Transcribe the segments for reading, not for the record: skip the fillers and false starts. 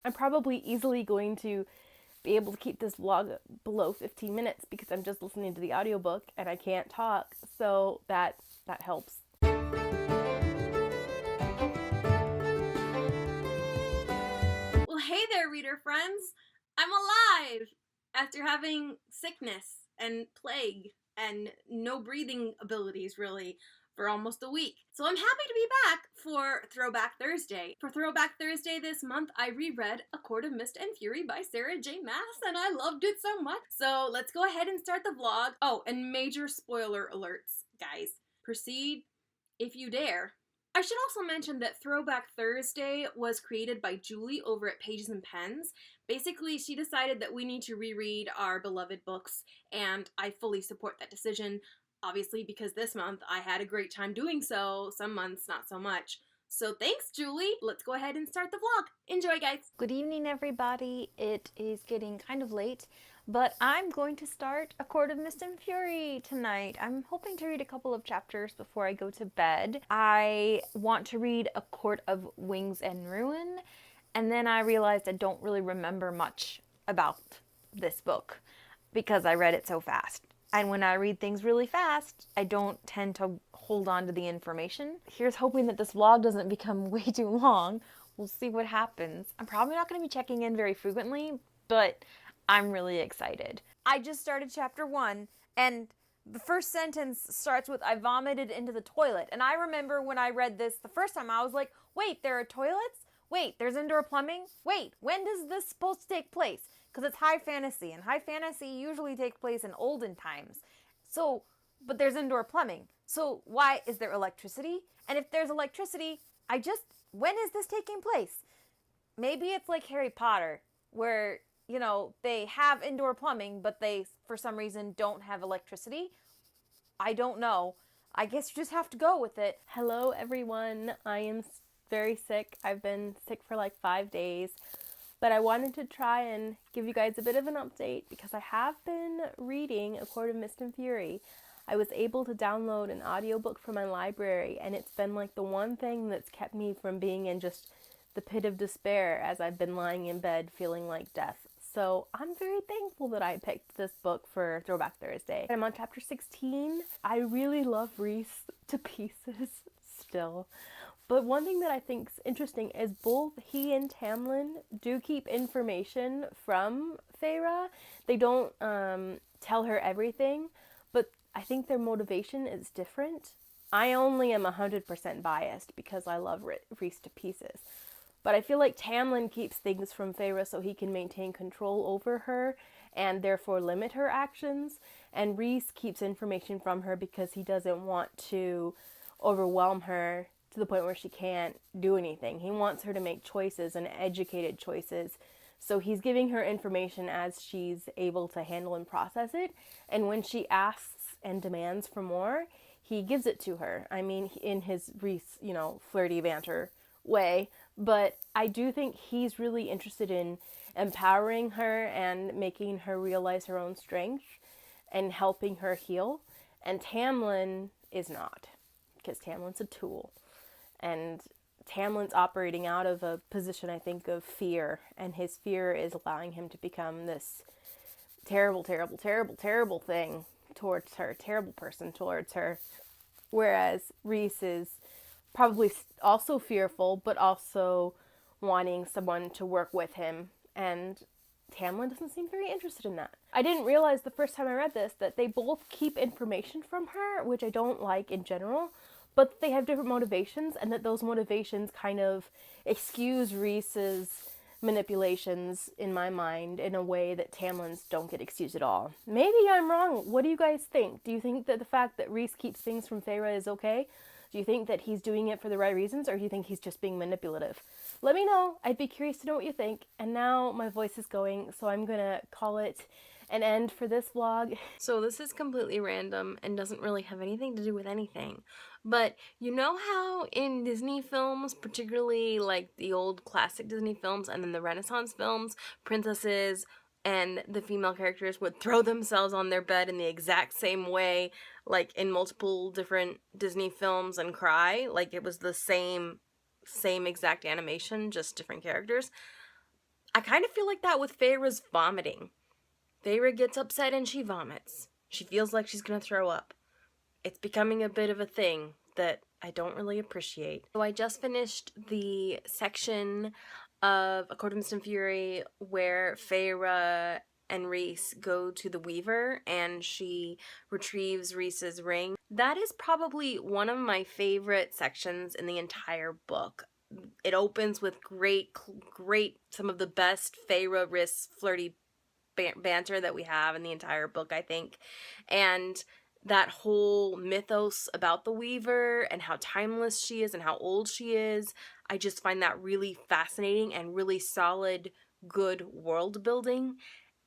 I'm probably easily going to be able to keep this vlog below 15 minutes because I'm just listening to the audiobook and I can't talk, so that helps. Well, hey there, reader friends! I'm alive! After having sickness and plague and no breathing abilities, really, for almost a week. So I'm happy to be back for Throwback Thursday. For Throwback Thursday this month, I reread A Court of Mist and Fury by Sarah J. Maas, and I loved it so much. So let's go ahead and start the vlog. Oh, and major spoiler alerts, guys. Proceed if you dare. I should also mention that Throwback Thursday was created by Julie over at Pages and Pens. Basically, she decided that we need to reread our beloved books, and I fully support that decision, obviously because this month I had a great time doing so, some months not so much. So thanks, Julie. Let's go ahead and start the vlog. Enjoy, guys. Good evening, everybody. It is getting kind of late, but I'm going to start A Court of Mist and Fury tonight. I'm hoping to read a couple of chapters before I go to bed. I want to read A Court of Wings and Ruin, and then I realized I don't really remember much about this book because I read it so fast. And when I read things really fast, I don't tend to hold on to the information. Here's hoping that this vlog doesn't become way too long. We'll see what happens. I'm probably not going to be checking in very frequently, but I'm really excited. I just started chapter 1, and the first sentence starts with, I vomited into the toilet. And I remember when I read this the first time, I was like, wait, there are toilets? Wait, there's indoor plumbing? Wait, when does this supposed to take place? Because it's high fantasy, and high fantasy usually takes place in olden times. So, but there's indoor plumbing. So why is there electricity? And if there's electricity, when is this taking place? Maybe it's like Harry Potter, where, you know, they have indoor plumbing, but they, for some reason, don't have electricity. I don't know. I guess you just have to go with it. Hello, everyone. I am very sick. I've been sick for like 5 days. But I wanted to try and give you guys a bit of an update because I have been reading A Court of Mist and Fury. I was able to download an audiobook from my library, and it's been like the one thing that's kept me from being in just the pit of despair as I've been lying in bed feeling like death. So I'm very thankful that I picked this book for Throwback Thursday. I'm on chapter 16. I really love Reese to pieces still. But one thing that I think is interesting is both he and Tamlin do keep information from Feyre. They don't tell her everything, but I think their motivation is different. I only am 100% biased because I love Reese to pieces. But I feel like Tamlin keeps things from Feyre so he can maintain control over her and therefore limit her actions. And Reese keeps information from her because he doesn't want to overwhelm her to the point where she can't do anything. He wants her to make choices and educated choices. So he's giving her information as she's able to handle and process it. And when she asks and demands for more, he gives it to her. I mean, in his Reese, flirty banter way. But I do think he's really interested in empowering her and making her realize her own strength and helping her heal. And Tamlin is not, because Tamlin's a tool. And Tamlin's operating out of a position, I think, of fear. And his fear is allowing him to become this terrible, terrible, terrible, terrible thing towards her, terrible person towards her. Whereas Reese is probably also fearful, but also wanting someone to work with him. And Tamlin doesn't seem very interested in that. I didn't realize the first time I read this that they both keep information from her, which I don't like in general, but they have different motivations, and that those motivations kind of excuse Reese's manipulations in my mind in a way that Tamlin's don't get excused at all. Maybe I'm wrong. What do you guys think? Do you think that the fact that Reese keeps things from Feyre is okay? Do you think that he's doing it for the right reasons, or do you think he's just being manipulative? Let me know. I'd be curious to know what you think. And now my voice is going, so I'm gonna call it an end for this vlog. So this is completely random and doesn't really have anything to do with anything. But you know how in Disney films, particularly like the old classic Disney films and then the Renaissance films, princesses and the female characters would throw themselves on their bed in the exact same way, like in multiple different Disney films, and cry? Like it was the same exact animation, just different characters. I kind of feel like that with Feyre's vomiting. Feyre gets upset and she vomits. She feels like she's gonna throw up. It's becoming a bit of a thing that I don't really appreciate. So I just finished the section of A Court of Mist and Fury where Feyre and Rhys go to the Weaver and she retrieves Rhys's ring. That is probably one of my favorite sections in the entire book. It opens with great, some of the best Feyre Rhys flirty banter that we have in the entire book, I think. And that whole mythos about the Weaver and how timeless she is and how old she is, I just find that really fascinating and really solid, good world building.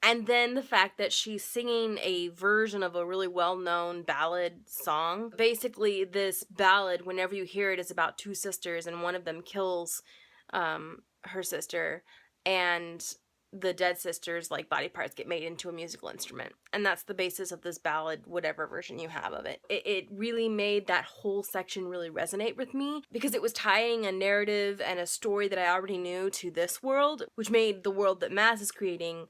And then the fact that she's singing a version of a really well-known ballad song. Basically, this ballad, whenever you hear it, is about two sisters, and one of them kills her sister, and the dead sister's like body parts get made into a musical instrument. And that's the basis of this ballad, whatever version you have of it. It really made that whole section really resonate with me because it was tying a narrative and a story that I already knew to this world, which made the world that Maz is creating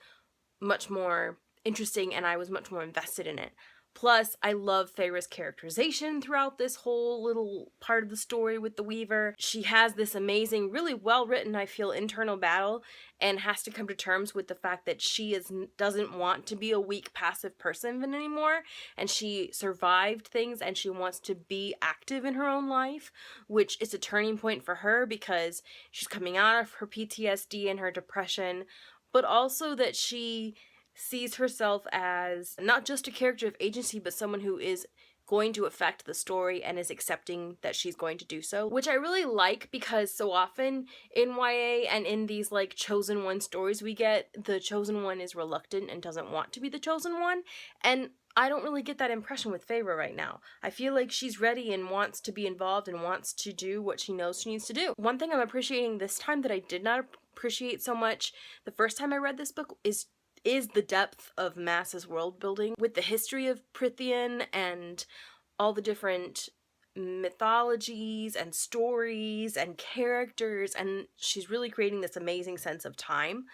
much more interesting, and I was much more invested in it. Plus, I love Feyre's characterization throughout this whole little part of the story with the Weaver. She has this amazing, really well-written, I feel, internal battle and has to come to terms with the fact that she doesn't want to be a weak, passive person anymore, and she survived things and she wants to be active in her own life, which is a turning point for her because she's coming out of her PTSD and her depression, but also that she sees herself as not just a character of agency, but someone who is going to affect the story and is accepting that she's going to do so, which I really like because so often in YA and in these like chosen one stories we get, the chosen one is reluctant and doesn't want to be the chosen one, and I don't really get that impression with Feyre right now. I feel like she's ready and wants to be involved and wants to do what she knows she needs to do. One thing I'm appreciating this time that I did not appreciate so much the first time I read this book is the depth of Mass's world building with the history of Prythian and all the different mythologies and stories and characters, and she's really creating this amazing sense of time,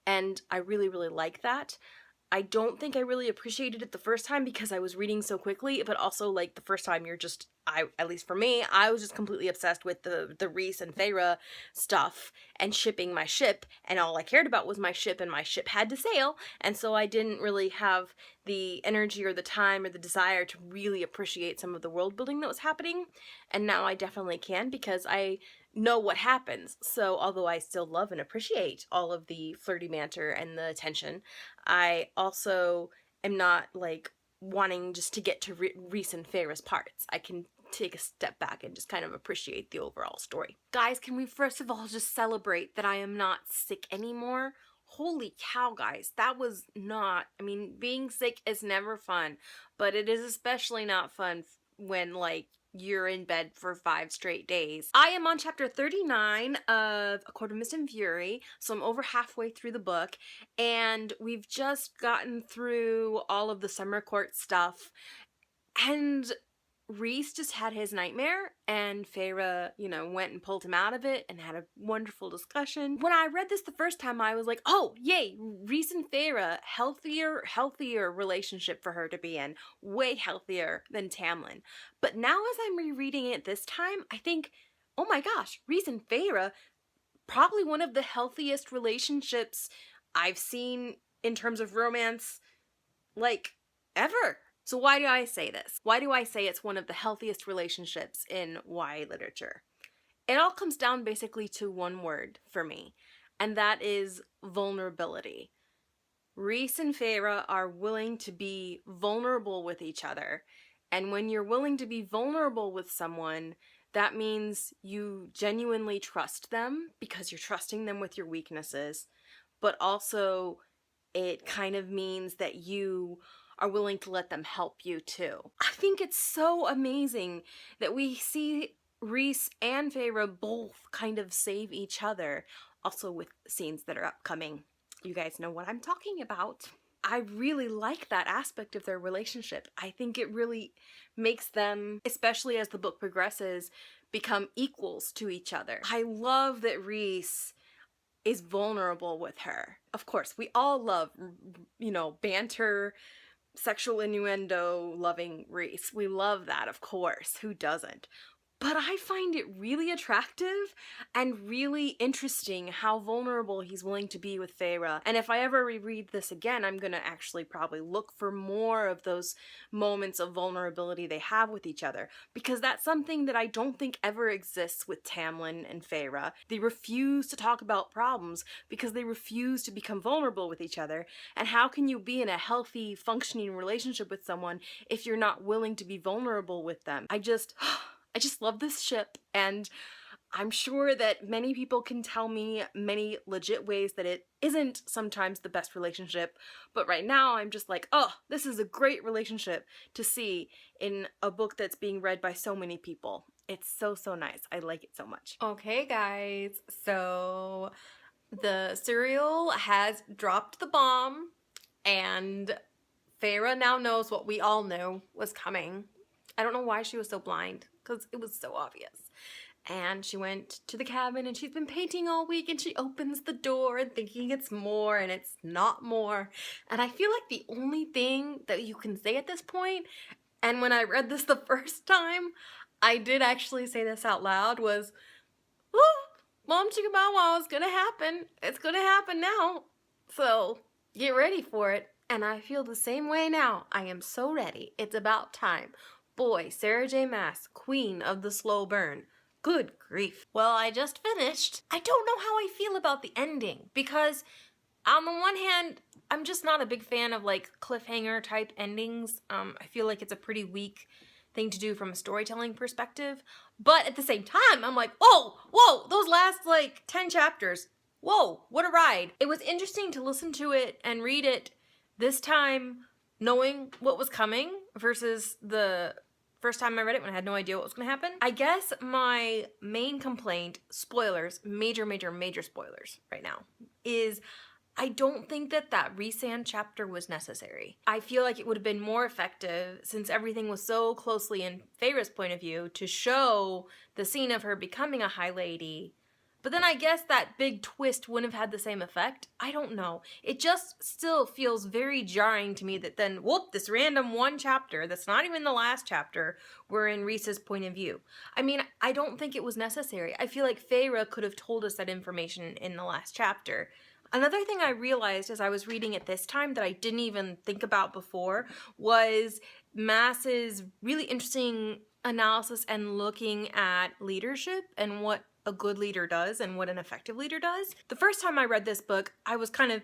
and I really, really like that. I don't think I really appreciated it the first time because I was reading so quickly, but also like the first time at least for me, I was just completely obsessed with the Rhys and Feyre stuff and shipping my ship, and all I cared about was my ship, and my ship had to sail, and so I didn't really have the energy or the time or the desire to really appreciate some of the world building that was happening, and now I definitely can because I know what happens. So although I still love and appreciate all of the flirty banter and the tension, I also am not like wanting just to get to Rhys and Feyre's parts. I can take a step back and just kind of appreciate the overall story. Guys, can we first of all just celebrate that I am not sick anymore? Holy cow, guys, that was not, I mean, being sick is never fun, but it is especially not fun when like you're in bed for 5 straight days. I am on chapter 39 of A Court of Mist and Fury, so I'm over halfway through the book, and we've just gotten through all of the summer court stuff, and Rhys just had his nightmare, and Feyre, went and pulled him out of it and had a wonderful discussion. When I read this the first time, I was like, oh, yay, Rhys and Feyre, healthier relationship for her to be in. Way healthier than Tamlin. But now as I'm rereading it this time, I think, oh my gosh, Rhys and Feyre, probably one of the healthiest relationships I've seen in terms of romance, like, ever. So why do I say this? Why do I say it's one of the healthiest relationships in YA literature? It all comes down basically to one word for me, and that is vulnerability. Rhys and Feyre are willing to be vulnerable with each other, and when you're willing to be vulnerable with someone, that means you genuinely trust them because you're trusting them with your weaknesses, but also it kind of means that you are willing to let them help you too. I think it's so amazing that we see Rhys and Feyre both kind of save each other, also with scenes that are upcoming. You guys know what I'm talking about. I really like that aspect of their relationship. I think it really makes them, especially as the book progresses, become equals to each other. I love that Rhys is vulnerable with her. Of course, we all love, banter, sexual innuendo loving Reese. We love that, of course. Who doesn't? But I find it really attractive and really interesting how vulnerable he's willing to be with Feyre. And if I ever reread this again, I'm gonna actually probably look for more of those moments of vulnerability they have with each other, because that's something that I don't think ever exists with Tamlin and Feyre. They refuse to talk about problems because they refuse to become vulnerable with each other. And how can you be in a healthy, functioning relationship with someone if you're not willing to be vulnerable with them? I just love this ship, and I'm sure that many people can tell me many legit ways that it isn't sometimes the best relationship, but right now I'm just like, oh, this is a great relationship to see in a book that's being read by so many people. It's so, so nice. I like it so much. Okay, guys, so the serial has dropped the bomb, and Feyre now knows what we all knew was coming. I don't know why she was so blind, because it was so obvious. And she went to the cabin, and she's been painting all week, and she opens the door and thinking it's more, and it's not more. And I feel like the only thing that you can say at this point, and when I read this the first time, I did actually say this out loud, was, "Woo, Mom Chicka Bow Wow is gonna happen. It's gonna happen now. So get ready for it." And I feel the same way now. I am so ready. It's about time. Boy, Sarah J. Maas, queen of the slow burn. Good grief. Well, I just finished. I don't know how I feel about the ending, because on the one hand, I'm just not a big fan of like cliffhanger type endings. I feel like it's a pretty weak thing to do from a storytelling perspective. But at the same time, I'm like, whoa, those last like 10 chapters. Whoa, what a ride. It was interesting to listen to it and read it this time knowing what was coming versus the first time I read it when I had no idea what was going to happen. I guess my main complaint, spoilers, major spoilers right now, is I don't think that Rhysand chapter was necessary. I feel like it would have been more effective, since everything was so closely in Feyre's point of view, to show the scene of her becoming a High Lady. But then I guess that big twist wouldn't have had the same effect. I don't know. It just still feels very jarring to me that then, whoop, this random one chapter that's not even the last chapter, we're in Rhys's point of view. I mean, I don't think it was necessary. I feel like Feyre could have told us that information in the last chapter. Another thing I realized as I was reading it this time that I didn't even think about before was Maas's really interesting analysis and looking at leadership and what a good leader does and what an effective leader does. The first time I read this book, I was kind of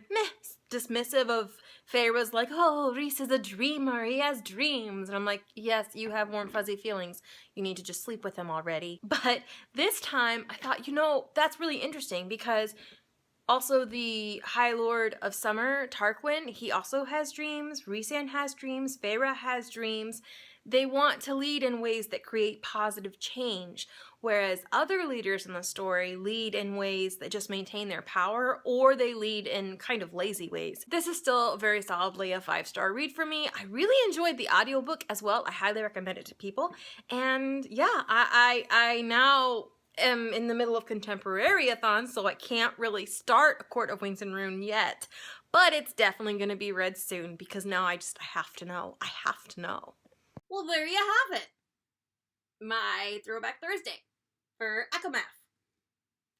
dismissive of Feyre's like, oh, Rhys is a dreamer, he has dreams. And I'm like, yes, you have warm fuzzy feelings. You need to just sleep with him already. But this time I thought, that's really interesting, because also the High Lord of Summer, Tarquin, he also has dreams. Rhysand has dreams. Feyre has dreams. They want to lead in ways that create positive change, whereas other leaders in the story lead in ways that just maintain their power, or they lead in kind of lazy ways. This is still very solidly a 5-star read for me. I really enjoyed the audiobook as well. I highly recommend it to people. And yeah, I now am in the middle of contemporary-a-thon, so I can't really start A Court of Wings and Ruin yet, but it's definitely going to be read soon, because now I have to know. I have to know. Well, there you have it. My Throwback Thursday for ACOMAF.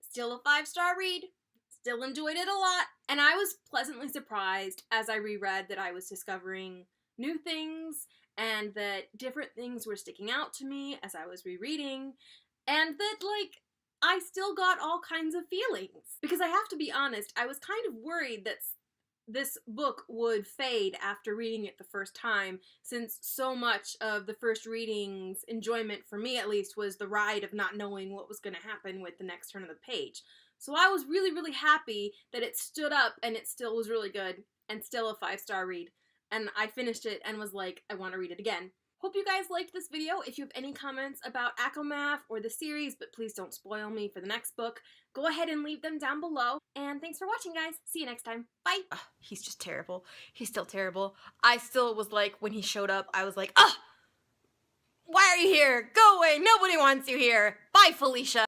Still a 5-star read. Still enjoyed it a lot. And I was pleasantly surprised as I reread that I was discovering new things, and that different things were sticking out to me as I was rereading, and that, I still got all kinds of feelings. Because I have to be honest, I was kind of worried that this book would fade after reading it the first time, since so much of the first reading's enjoyment, for me at least, was the ride of not knowing what was going to happen with the next turn of the page. So I was really happy that it stood up and it still was really good and still a 5-star read. And I finished it and was like, I want to read it again. Hope you guys liked this video. If you have any comments about ACOMAF or the series, but please don't spoil me for the next book, go ahead and leave them down below. And thanks for watching, guys. See you next time. Bye! He's just terrible. He's still terrible. I still was like, when he showed up, I was like, why are you here? Go away! Nobody wants you here! Bye, Felicia!